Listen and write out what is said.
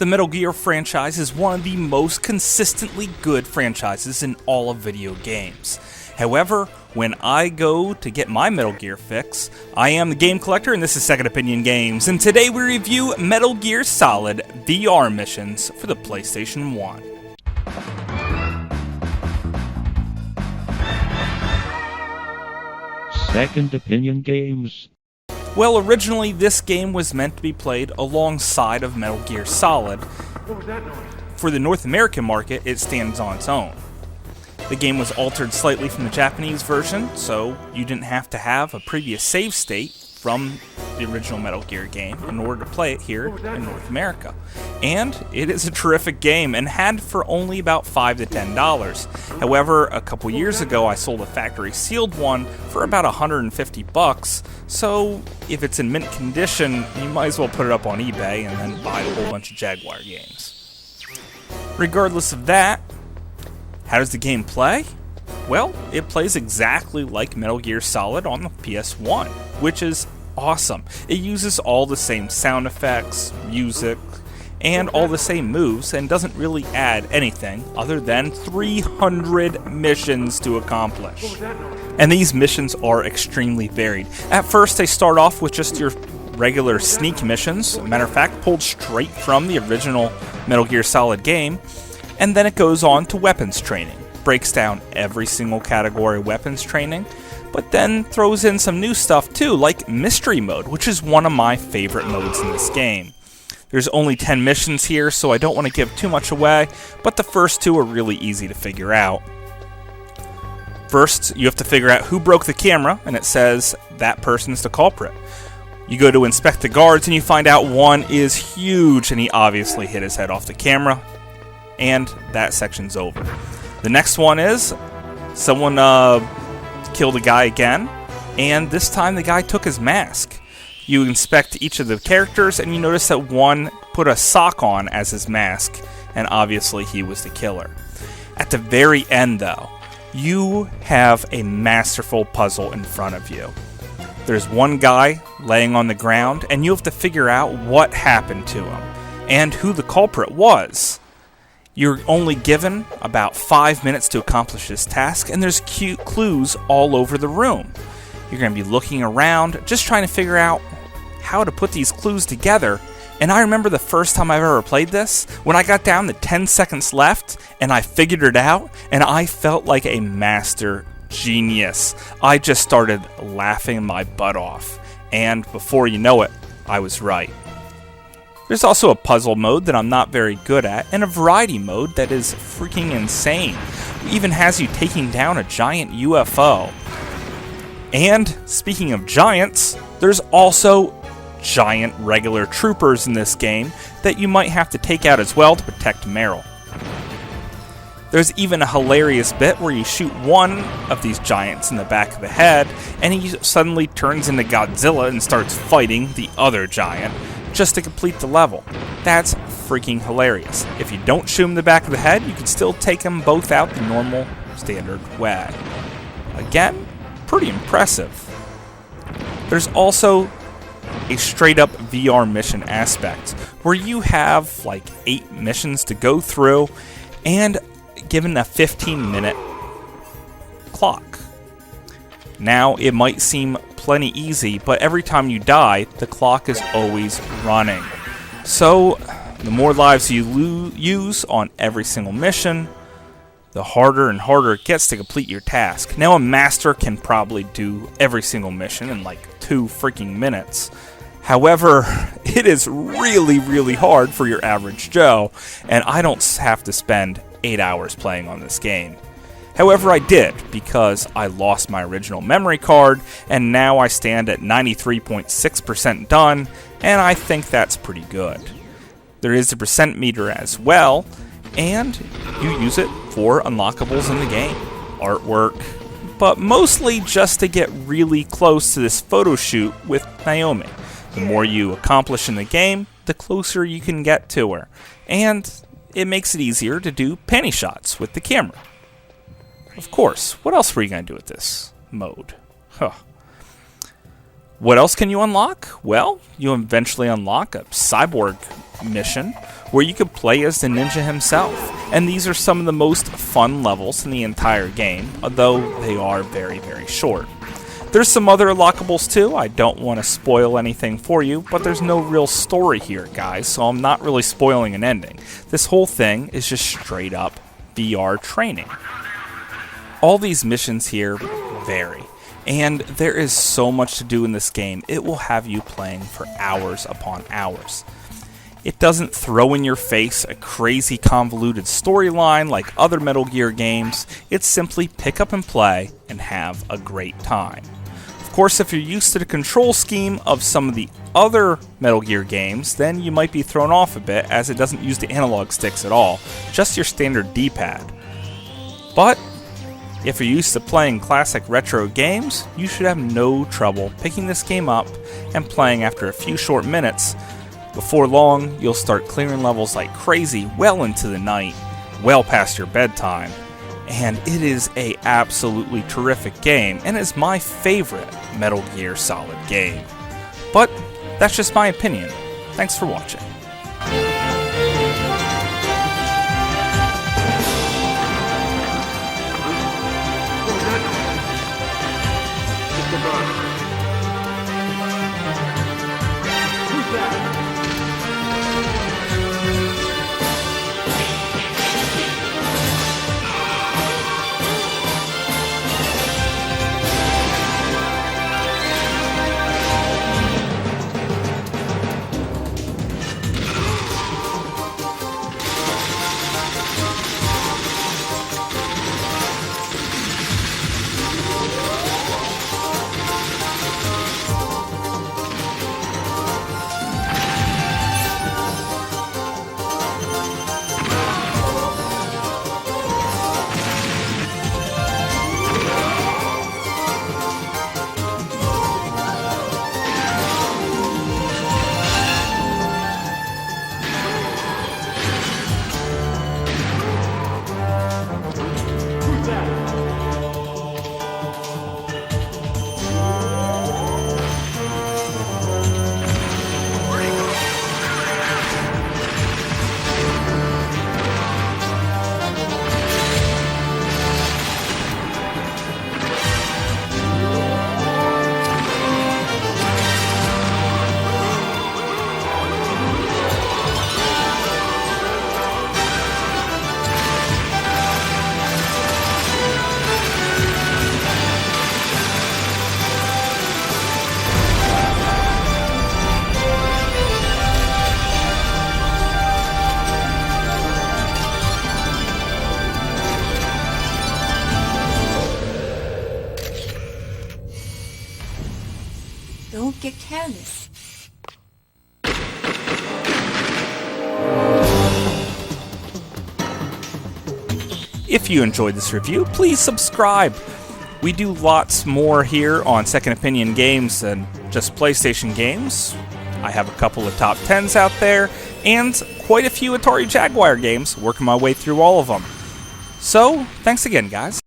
The Metal Gear franchise is one of the most consistently good franchises in all of video games. However, when I go to get my Metal Gear fix, I am the Game Collector and this is Second Opinion Games, and today we review Metal Gear Solid VR missions for the PlayStation 1. Second Opinion Games. Well, originally this game was meant to be played alongside of Metal Gear Solid. For the North American market, it stands on its own. The game was altered slightly from the Japanese version, so you didn't have to have a previous save state from the original Metal Gear game in order to play it here in North America. And it is a terrific game and had for only about $5 to $10. However, a couple years ago I sold a factory sealed one for about $150, so if it's in mint condition, you might as well put it up on eBay and then buy a whole bunch of Jaguar games. Regardless of that, how does the game play? Well, it plays exactly like Metal Gear Solid on the PS1, which is awesome. It uses all the same sound effects, music, and all the same moves, and doesn't really add anything other than 300 missions to accomplish. And these missions are extremely varied. At first, they start off with just your regular sneak missions, matter of fact, pulled straight from the original Metal Gear Solid game, and then it goes on to weapons training. Breaks down every single category weapons training, but then throws in some new stuff too, like mystery mode, which is one of my favorite modes in this game. There's only 10 missions here, so I don't want to give too much away, but the first two are really easy to figure out. First, you have to figure out who broke the camera, and it says that person's the culprit. You go to inspect the guards, and you find out one is huge, and he obviously hit his head off the camera, and that section's over. The next one is someone killed a guy again, and this time the guy took his mask. You inspect each of the characters, and you notice that one put a sock on as his mask, and obviously he was the killer. At the very end, though, you have a masterful puzzle in front of you. There's one guy laying on the ground, and you have to figure out what happened to him, and who the culprit was. You're only given about 5 minutes to accomplish this task, and there's cute clues all over the room. You're going to be looking around, just trying to figure out how to put these clues together. And I remember the first time I've ever played this, when I got down to 10 seconds left, and I figured it out, and I felt like a master genius. I just started laughing my butt off, and before you know it, I was right. There's also a puzzle mode that I'm not very good at, and a variety mode that is freaking insane. It even has you taking down a giant UFO. And speaking of giants, there's also giant regular troopers in this game that you might have to take out as well to protect Meryl. There's even a hilarious bit where you shoot one of these giants in the back of the head, and he suddenly turns into Godzilla and starts fighting the other giant, just to complete the level. That's freaking hilarious. If you don't shoot him in the back of the head, you can still take them both out the normal, standard way. Again, pretty impressive. There's also a straight-up VR mission aspect, where you have like 8 missions to go through, and given a 15-minute clock. Now, it might seem plenty easy, but every time you die, the clock is always running. So, the more lives you use on every single mission, the harder and harder it gets to complete your task. Now, a master can probably do every single mission in like 2 freaking minutes. However, it is really, really hard for your average Joe, and I don't have to spend 8 hours playing on this game. However, I did, because I lost my original memory card, and now I stand at 93.6% done, and I think that's pretty good. There is a percent meter as well, and you use it for unlockables in the game, artwork, but mostly just to get really close to this photo shoot with Naomi. The more you accomplish in the game, the closer you can get to her, and it makes it easier to do panty shots with the camera. Of course, what else were you going to do with this mode? What else can you unlock? Well, you eventually unlock a cyborg mission where you could play as the ninja himself. And these are some of the most fun levels in the entire game, although they are very, very short. There's some other unlockables too. I don't want to spoil anything for you, but there's no real story here, guys, so I'm not really spoiling an ending. This whole thing is just straight up VR training. All these missions here vary, and there is so much to do in this game, it will have you playing for hours upon hours. It doesn't throw in your face a crazy convoluted storyline like other Metal Gear games. It's simply pick up and play and have a great time. Of course, if you're used to the control scheme of some of the other Metal Gear games, then you might be thrown off a bit as it doesn't use the analog sticks at all, just your standard D-pad. But if you're used to playing classic retro games, you should have no trouble picking this game up and playing after a few short minutes. Before long, you'll start clearing levels like crazy well into the night, well past your bedtime. And it is a absolutely terrific game, and is my favorite Metal Gear Solid game. But that's just my opinion. Thanks for watching. Don't get careless. If you enjoyed this review, please subscribe. We do lots more here on Second Opinion Games than just PlayStation games. I have a couple of top 10s out there, and quite a few Atari Jaguar games, working my way through all of them. So, thanks again, guys.